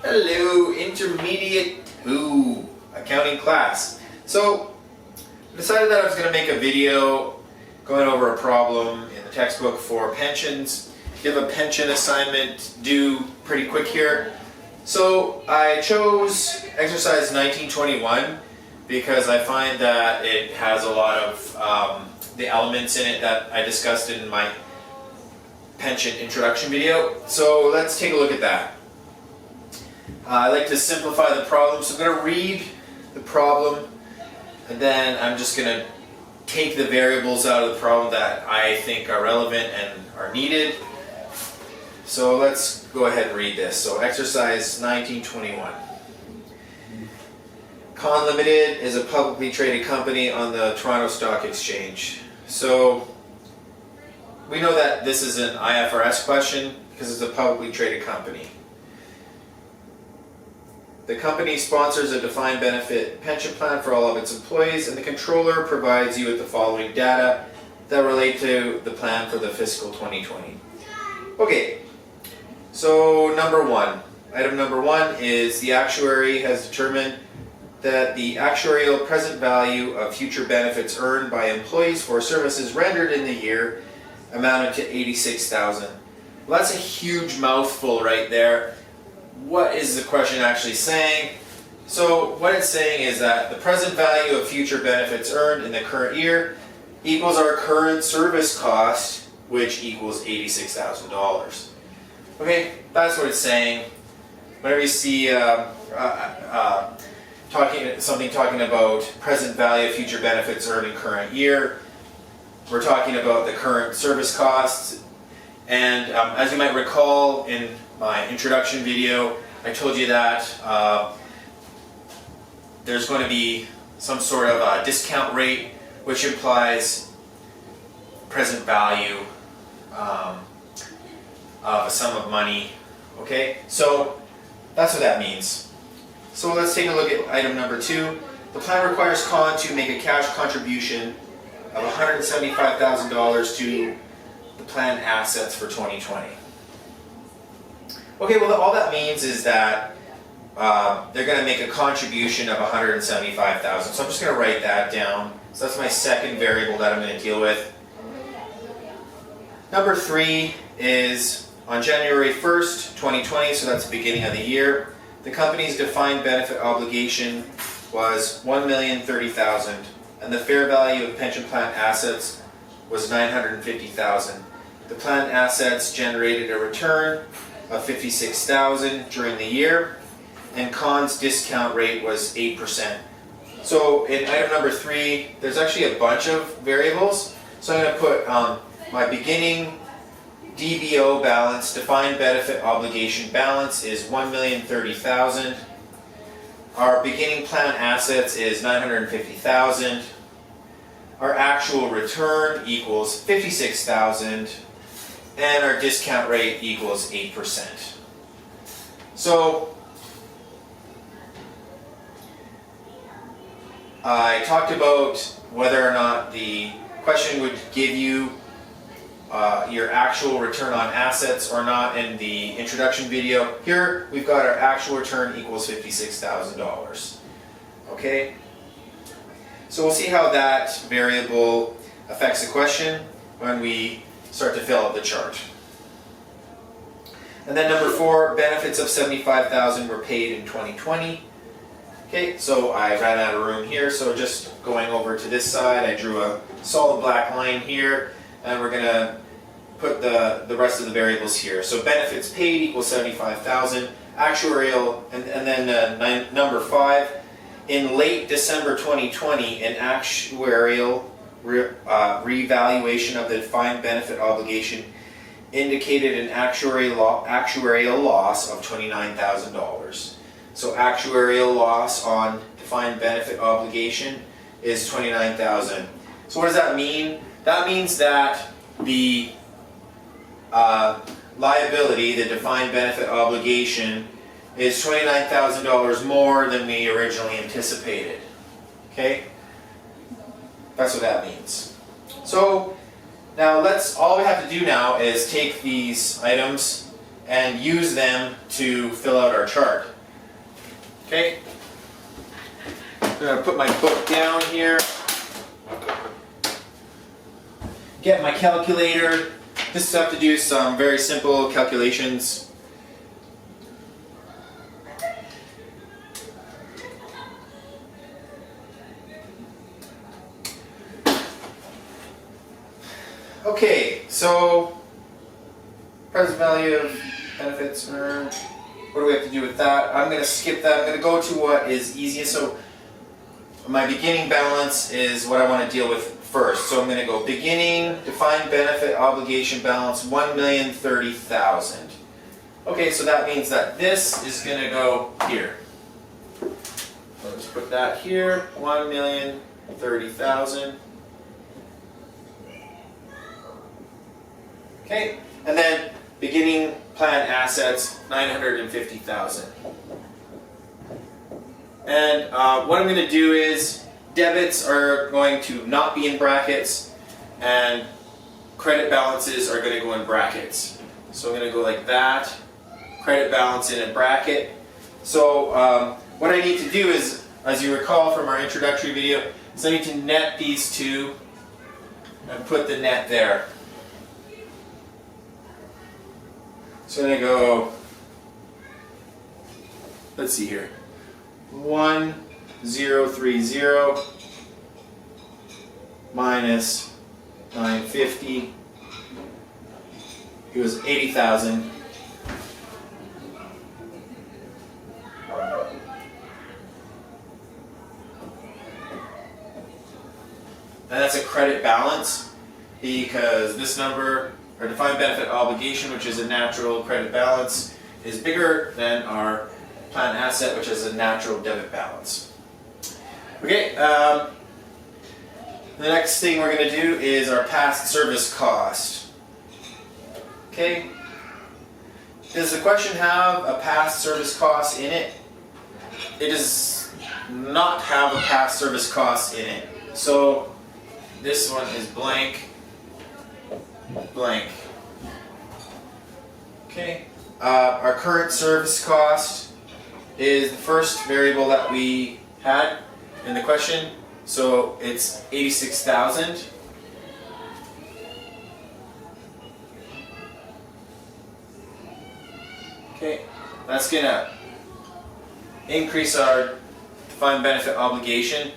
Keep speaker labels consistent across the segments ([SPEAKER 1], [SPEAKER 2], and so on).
[SPEAKER 1] Hello, Intermediate 2 accounting class. So, I decided that I was going to make a video going over a problem in the textbook for pensions. You have a pension assignment due pretty quick here. So, I chose exercise 1921 because I find that it has a lot of the elements in it that I discussed in my pension introduction video. So, let's take a look at that. I like to simplify the problem, so I'm going to read the problem and then I'm just going to take the variables out of the problem that I think are relevant and are needed. So let's go ahead and read this. So exercise 1921. Con Limited is a publicly traded company on the Toronto Stock Exchange. So we know that this is an IFRS question because it's a publicly traded company. The company sponsors a defined benefit pension plan for all of its employees, and the controller provides you with the following data that relate to the plan for the fiscal 2020. Okay, so item number one is the actuary has determined that the actuarial present value of future benefits earned by employees for services rendered in the year amounted to $86,000. Well, that's a huge mouthful right there. What is the question actually saying? So what it's saying is that the present value of future benefits earned in the current year equals our current service cost, which equals $86,000. Okay, that's what it's saying. Whenever you see something talking about present value of future benefits earned in current year, we're talking about the current service costs. And as you might recall in my introduction video, I told you that there's going to be some sort of a discount rate which implies present value of a sum of money. Okay, so that's what that means. So let's take a look at item number 2. The plan requires Con to make a cash contribution of $175,000 to the plan assets for 2020. Okay, well all that means is that they're going to make a contribution of $175,000. So I'm just going to write that down. So that's my second variable that I'm going to deal with. Number 3 is on January 1st, 2020, so that's the beginning of the year, the company's defined benefit obligation was $1,030,000 and the fair value of pension plan assets was $950,000. The plan assets generated a return of $56,000 during the year, and Con's discount rate was 8%. So in item number 3, there's actually a bunch of variables. So I'm going to put my beginning DBO balance, defined benefit obligation balance, is $1,030,000. Our beginning plan assets is $950,000. Our actual return equals $56,000. And our discount rate equals 8%. So I talked about whether or not the question would give you your actual return on assets or not in the introduction video. Here we've got our actual return equals $56,000. Okay? So we'll see how that variable affects the question when we start to fill out the chart. And then number 4, benefits of $75,000 were paid in 2020. Okay, so I ran out of room here, so just going over to this side, I drew a solid black line here, and we're going to put the rest of the variables here. So benefits paid equals $75,000, actuarial, and then number 5, in late December 2020, an actuarial revaluation of the defined benefit obligation indicated an actuarial loss of $29,000. So actuarial loss on defined benefit obligation is $29,000. So what does that mean? That means that the liability, the defined benefit obligation, is $29,000 more than we originally anticipated. Okay? That's what that means. So now all we have to do now is take these items and use them to fill out our chart. Okay? I'm going to put my book down here. Get my calculator. Just have to do some very simple calculations. Okay, so present value of benefits earned. What do we have to do with that? I'm going to skip that. I'm going to go to what is easiest. So my beginning balance is what I want to deal with first. So I'm going to go beginning defined benefit obligation balance 1,030,000. Okay, so that means that this is going to go here. So let's put that here, 1,030,000. Okay, and then beginning plan assets 950,000. And what I'm going to do is debits are going to not be in brackets and credit balances are going to go in brackets. So I'm going to go like that, credit balance in a bracket. So what I need to do is, as you recall from our introductory video, is I need to net these two and put the net there. So I'm going to go, let's see here, 1,030 minus 950 equals 80,000. And that's a credit balance because this number, our defined benefit obligation, which is a natural credit balance, is bigger than our plan asset, which is a natural debit balance. Okay, the next thing we're going to do is our past service cost. Okay, does the question have a past service cost in it? It does not have a past service cost in it. So this one is blank, blank. Okay, our current service cost is the first variable that we had in the question, so it's 86,000. Okay, that's gonna increase our defined benefit obligation.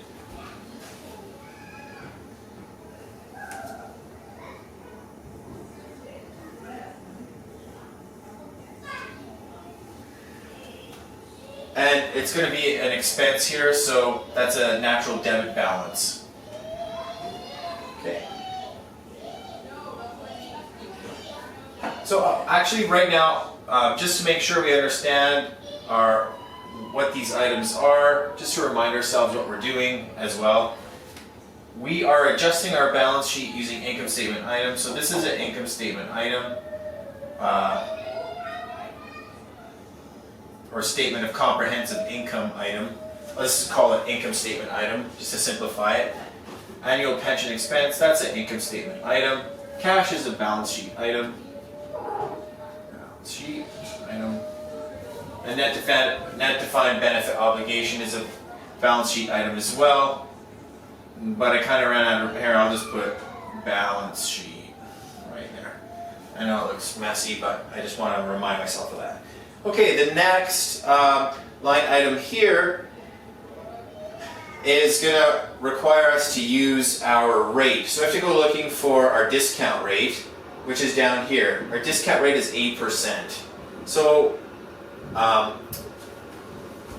[SPEAKER 1] And it's going to be an expense here, so that's a natural debit balance. Okay. So actually right now, just to make sure we understand what these items are, just to remind ourselves what we're doing as well. We are adjusting our balance sheet using income statement items. So this is an income statement item. Or statement of comprehensive income item. Let's call it income statement item, just to simplify it. Annual pension expense, that's an income statement item. Cash is a balance sheet item. Balance sheet item. And net defined benefit obligation is a balance sheet item as well. But I kind of ran out of here, I'll just put balance sheet right there. I know it looks messy, but I just want to remind myself of that. Okay, the next line item here is going to require us to use our rate. So we have to go looking for our discount rate, which is down here. Our discount rate is 8%. So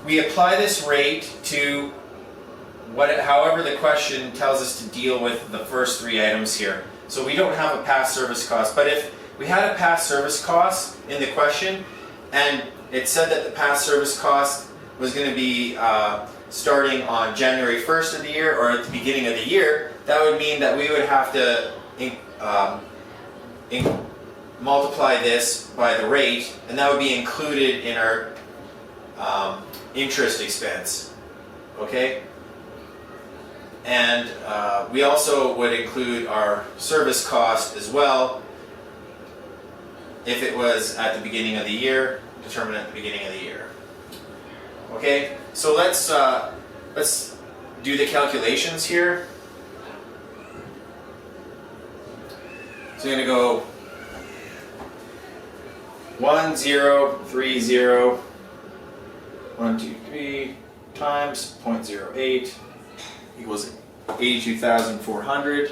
[SPEAKER 1] we apply this rate to however the question tells us to deal with the first three items here. So we don't have a past service cost, but if we had a past service cost in the question, and it said that the past service cost was going to be starting on January 1st of the year or at the beginning of the year, that would mean that we would have to multiply this by the rate, and that would be included in our interest expense. Okay? And we also would include our service cost as well If it was at the beginning of the year, determine at the beginning of the year. Okay, so let's do the calculations here. So I'm going to go 1030 123 times 0.08 equals 82,400.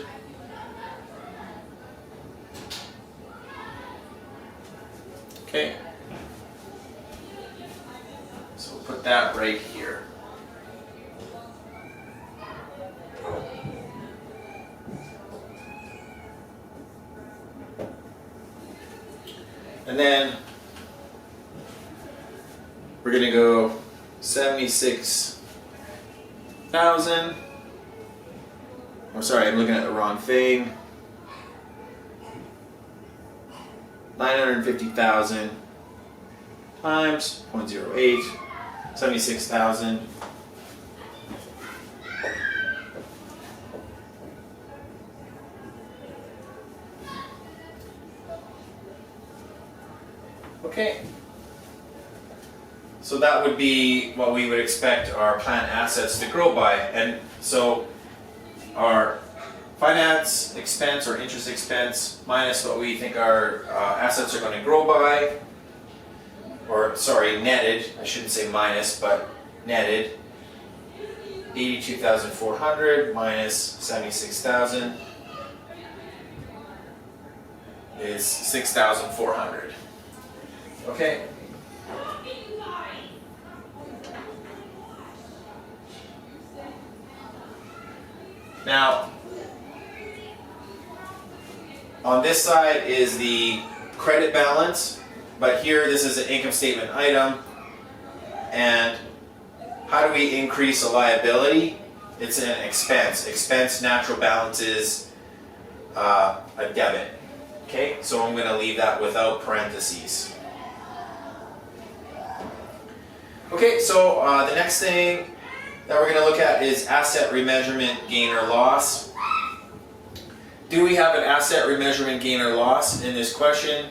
[SPEAKER 1] Okay. So we'll put that right here. And then we're going to go 76,000. Oh, sorry, I'm looking at the wrong thing. 950,000 times 0.08, 76,000. Okay. So that would be what we would expect our plant assets to grow by. And so our finance expense or interest expense minus what we think our assets are going to grow by, or sorry, netted, I shouldn't say minus, but netted, 82,400 minus 76,000 is 6,400. Okay. Now, on this side is the credit balance, but here this is an income statement item. And how do we increase a liability? It's an expense. Expense natural balance is a debit. Okay, so I'm going to leave that without parentheses. Okay, so the next thing that we're going to look at is asset remeasurement gain or loss. Do we have an asset remeasurement gain or loss in this question?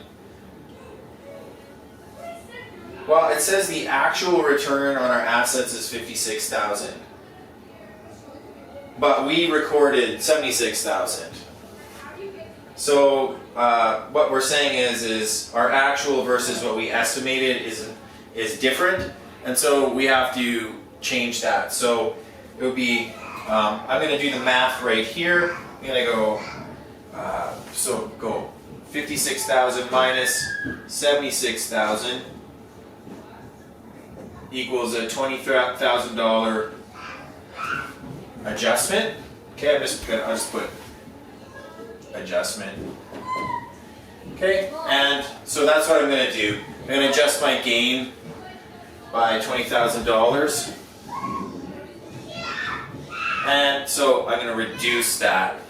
[SPEAKER 1] Well, it says the actual return on our assets is 56,000, but we recorded 76,000. So what we're saying is our actual versus what we estimated is different, and so we have to change that. So it would be, I'm going to do the math right here. I'm going to go, go 56,000 minus 76,000 equals a $20,000 adjustment. Okay, I'll just put adjustment. Okay, and so that's what I'm going to do. I'm going to adjust my gain by $20,000. And so I'm going to reduce that.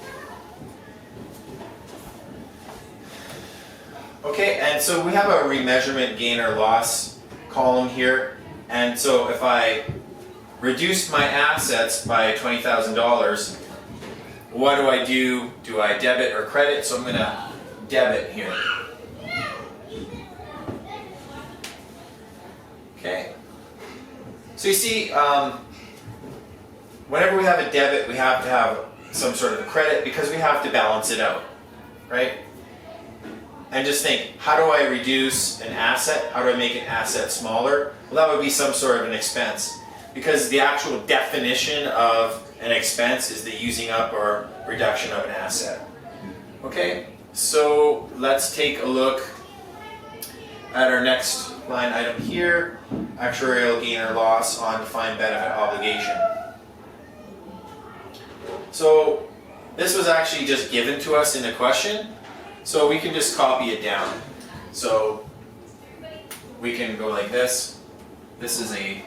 [SPEAKER 1] Okay, and so we have a remeasurement gain or loss column here. And so if I reduce my assets by $20,000, what do I do? Do I debit or credit? So I'm going to debit here. Okay. So you see, whenever we have a debit, we have to have some sort of a credit because we have to balance it out, right? And just think, how do I reduce an asset? How do I make an asset smaller? Well, that would be some sort of an expense, because the actual definition of an expense is the using up or reduction of an asset. Okay, so let's take a look at our next line item here, actuarial gain or loss on defined benefit obligation. So this was actually just given to us in the question, so we can just copy it down. So we can go like this. This is a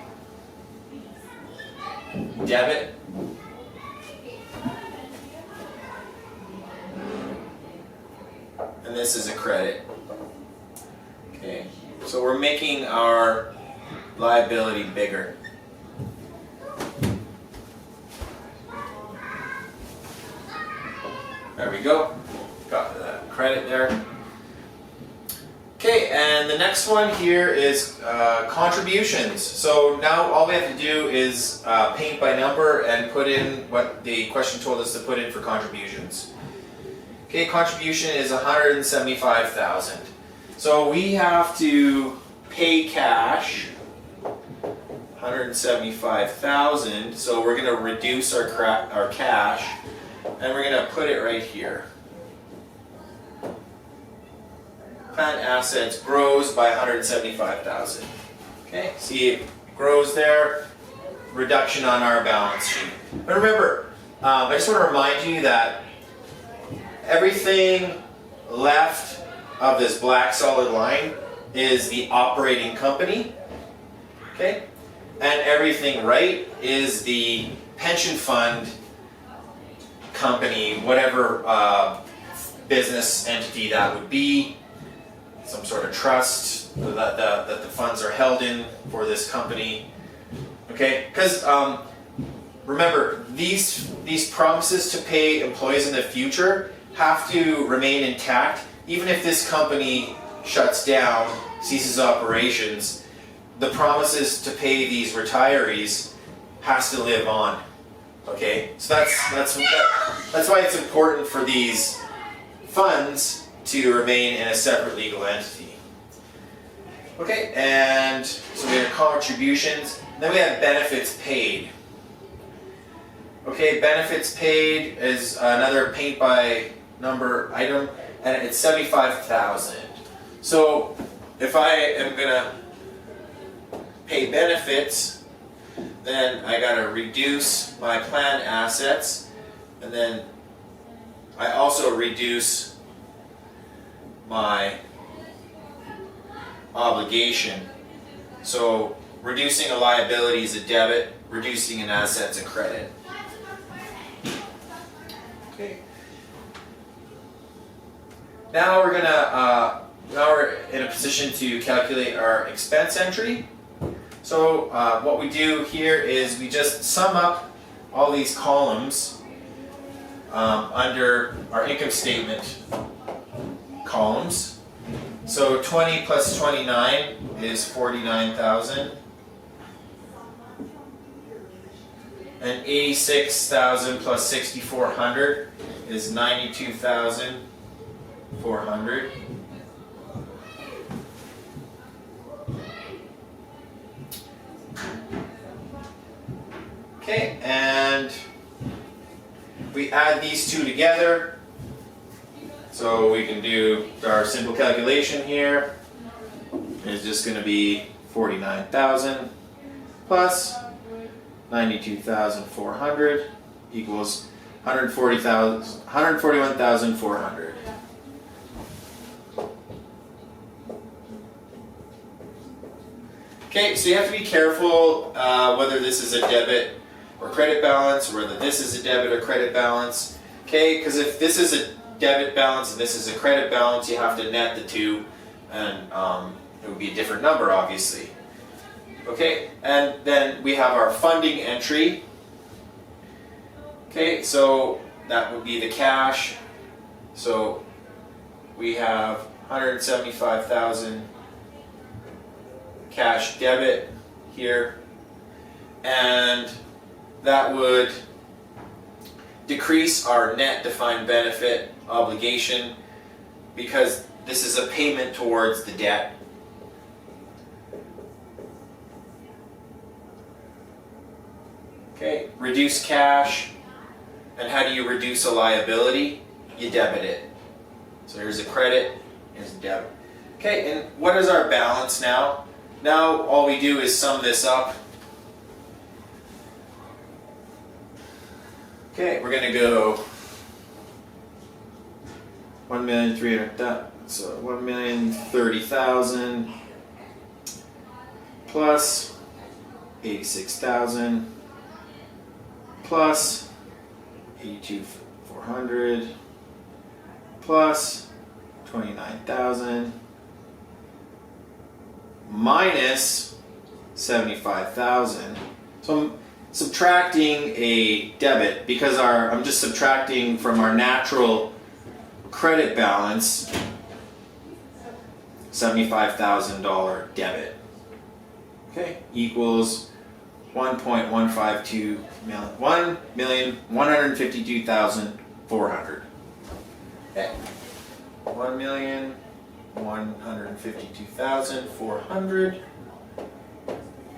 [SPEAKER 1] debit. And this is a credit. Okay, so we're making our liability bigger. There we go. Got the credit there. Okay, and the next one here is contributions. So now all we have to do is paint by number and put in what the question told us to put in for contributions. Okay, contribution is 175,000. So we have to pay cash 175,000. So we're going to reduce our cash, and we're going to put it right here. Plan assets grows by 175,000. Okay, see it grows there. Reduction on our balance sheet. But remember, I just want to remind you that everything left of this black solid line is the operating company. Okay, and everything right is the pension fund company, whatever business entity that would be. Some sort of trust that the funds are held in for this company. Okay, because remember, these promises to pay employees in the future have to remain intact. Even if this company shuts down, ceases operations, the promises to pay these retirees has to live on. Okay, so that's why it's important for these funds to remain in a separate legal entity. Okay, and so we have contributions, then we have benefits paid. Okay, benefits paid is another paint by number item, and it's 75,000. So if I am gonna pay benefits, then I gotta reduce my plan assets, and then I also reduce my obligation. So reducing a liability is a debit, reducing an asset is a credit. Okay. Now we're in a position to calculate our expense entry. So what we do here is we just sum up all these columns under our income statement columns. So 20 plus 29 is 49,000. And 86,000 plus 6,400 is 92,400. Okay, and we add these two together. So we can do our simple calculation here. It's just going to be 49,000 plus 92,400 equals 141,400. Okay, so you have to be careful whether this is a debit or credit balance, or whether this is a debit or credit balance. Okay, because if this is a debit balance and this is a credit balance, you have to net the two, and it would be a different number, obviously. Okay, and then we have our funding entry. Okay, so that would be the cash. So we have 175,000 cash debit here, and that would decrease our net defined benefit obligation because this is a payment towards the debt. Okay, reduce cash. And how do you reduce a liability? You debit it. So here's a credit, here's a debit. Okay, and what is our balance now? Now all we do is sum this up. Okay, we're gonna go 1,300,000, so 1,030,000 plus 86,000 plus 82,400 plus 29,000 minus 75,000. So I'm subtracting a debit because I'm just subtracting from our natural credit balance $75,000 debit. Okay, equals 1.152 million, 1,152,400. Okay, 1,152,400.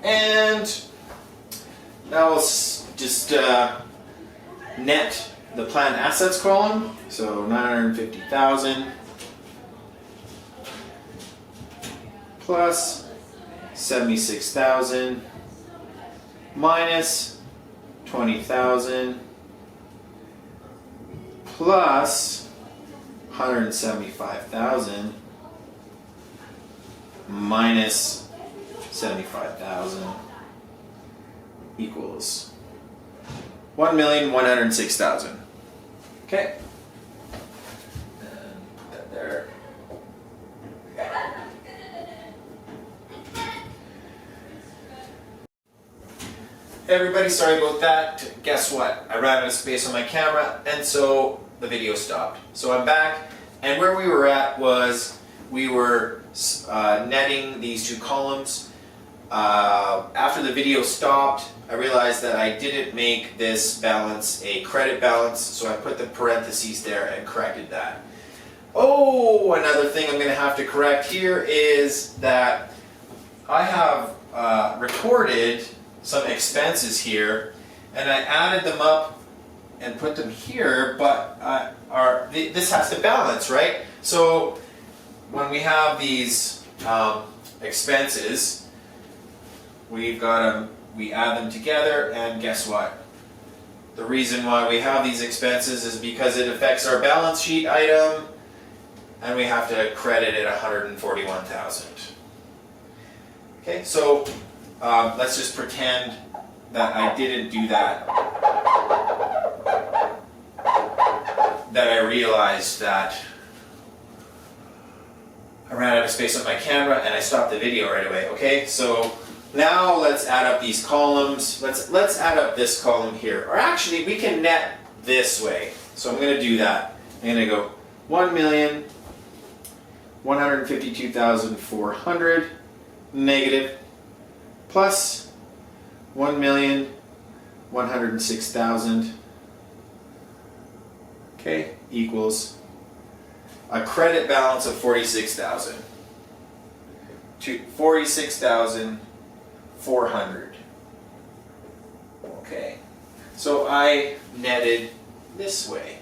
[SPEAKER 1] And now we'll just net the planned assets column. So 950,000 plus 76,000 minus 20,000 plus 175,000 minus 75,000 equals 1,106,000. Okay. And put that there. Hey everybody, sorry about that. Guess what? I ran out of space on my camera and so the video stopped. So I'm back, and where we were at was we were netting these two columns. After the video stopped, I realized that I didn't make this balance a credit balance, so I put the parentheses there and corrected that. Oh, another thing I'm going to have to correct here is that I have recorded some expenses here, and I added them up and put them here, but this has to balance, right? So when we have these expenses, we add them together, and guess what? The reason why we have these expenses is because it affects our balance sheet item, and we have to credit it 141,000. Okay, so let's just pretend that I didn't do that. That I realized that I ran out of space on my camera and I stopped the video right away. Okay, so now let's add up these columns. Let's add up this column here. Or actually, we can net this way. So I'm going to do that. I'm going to go 1,152,400 negative plus 1,106,000. Okay, equals a credit balance of 46,000 to 46,400. Okay, so I netted this way.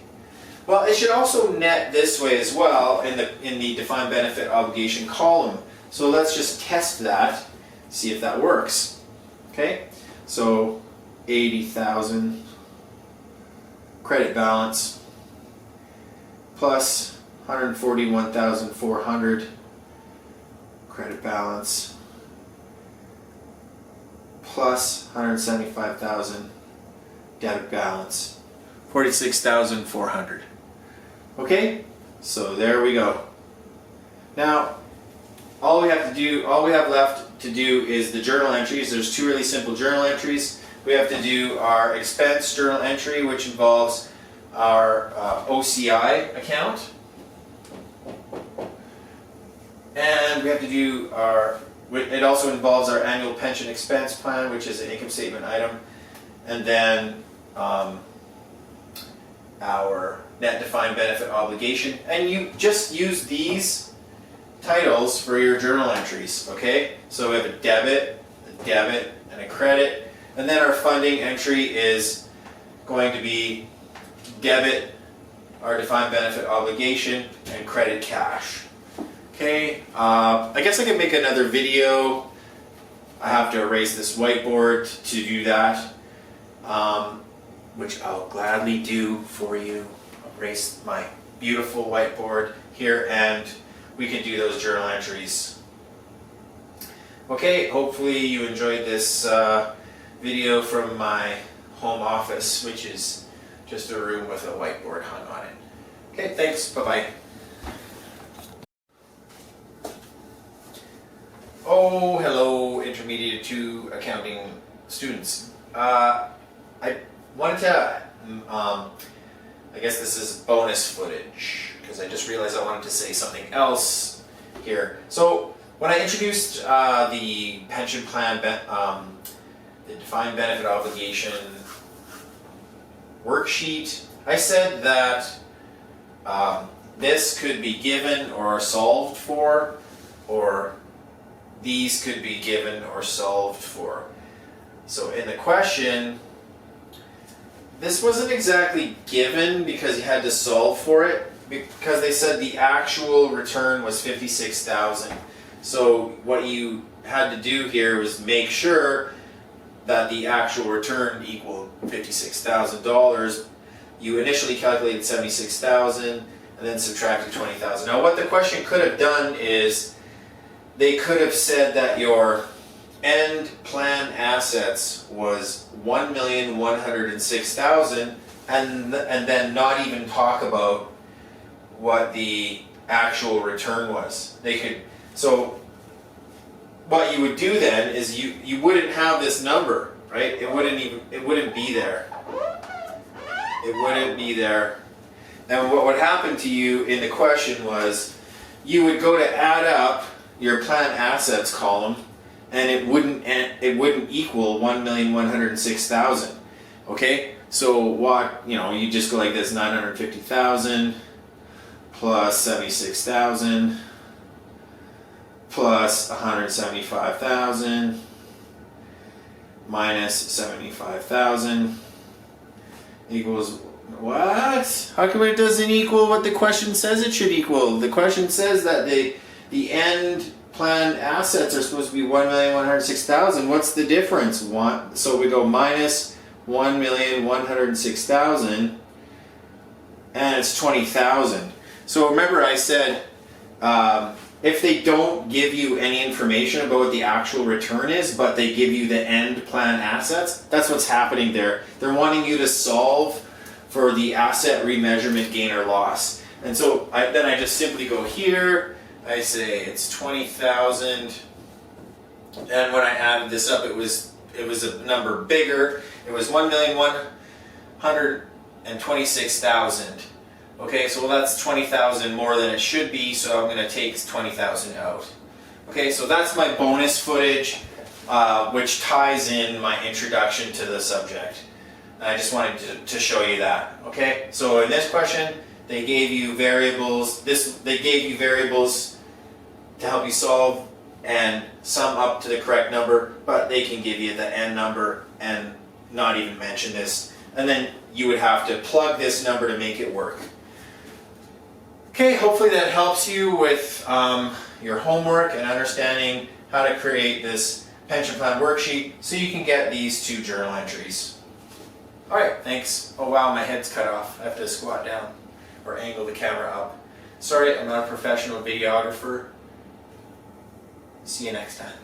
[SPEAKER 1] Well, it should also net this way as well in the defined benefit obligation column. So let's just test that, see if that works. Okay, so 80,000 credit balance plus 141,400 credit balance plus 175,000 debit balance, 46,400. Okay, so there we go. Now, all we have left to do is the journal entries. There's two really simple journal entries. We have to do our expense journal entry, which involves our OCI account, and we have to do it also involves our annual pension expense plan, which is an income statement item, and then our net defined benefit obligation. And you just use these titles for your journal entries, okay? So we have a debit, and a credit, and then our funding entry is going to be debit, our defined benefit obligation, and credit cash. Okay, I guess I can make another video. I have to erase this whiteboard to do that, which I'll gladly do for you. Erase my beautiful whiteboard here, and we can do those journal entries. Okay, hopefully you enjoyed this video from my home office, which is just a room with a whiteboard hung on it. Okay, thanks, bye-bye. Oh, hello, Intermediate 2 accounting students. I wanted to, I guess this is bonus footage, because I just realized I wanted to say something else here. So when I introduced the pension plan, the defined benefit obligation worksheet, I said that this could be given or solved for, or these could be given or solved for. So in the question, this wasn't exactly given because you had to solve for it, because they said the actual return was $56,000. So what you had to do here was make sure that the actual return equaled $56,000. You initially calculated $76,000 and then subtracted $20,000. Now what the question could have done is they could have said that your end plan assets was $1,106,000 and then not even talk about what the actual return was. They could, so what you would do then is you wouldn't have this number, right? It wouldn't be there. It wouldn't be there. And what would happen to you in the question was you would go to add up your plan assets column, and it wouldn't equal 1,106,000. Okay, so what, you just go like this: 950,000 plus 76,000 plus 175,000 minus 75,000 equals what? How come it doesn't equal what the question says it should equal? The question says that the end plan assets are supposed to be 1,106,000. What's the difference? So we go minus 1,106,000, and it's 20,000. So remember I said if they don't give you any information about what the actual return is, but they give you the end plan assets, that's what's happening there. They're wanting you to solve for the asset remeasurement gain or loss. And so then I just simply go here, I say it's 20,000, and when I added this up, it was a number bigger. It was 1,126,000. Okay, so that's 20,000 more than it should be, so I'm going to take 20,000 out. Okay, so that's my bonus footage, which ties in my introduction to the subject. I just wanted to show you that. Okay, so in this question, they gave you variables. They gave you variables to help you solve and sum up to the correct number, but they can give you the end number and not even mention this, and then you would have to plug this number to make it work. Okay, hopefully that helps you with your homework and understanding how to create this pension plan worksheet so you can get these 2 journal entries. Alright, thanks. Oh wow, my head's cut off. I have to squat down or angle the camera up. Sorry, I'm not a professional videographer. See you next time.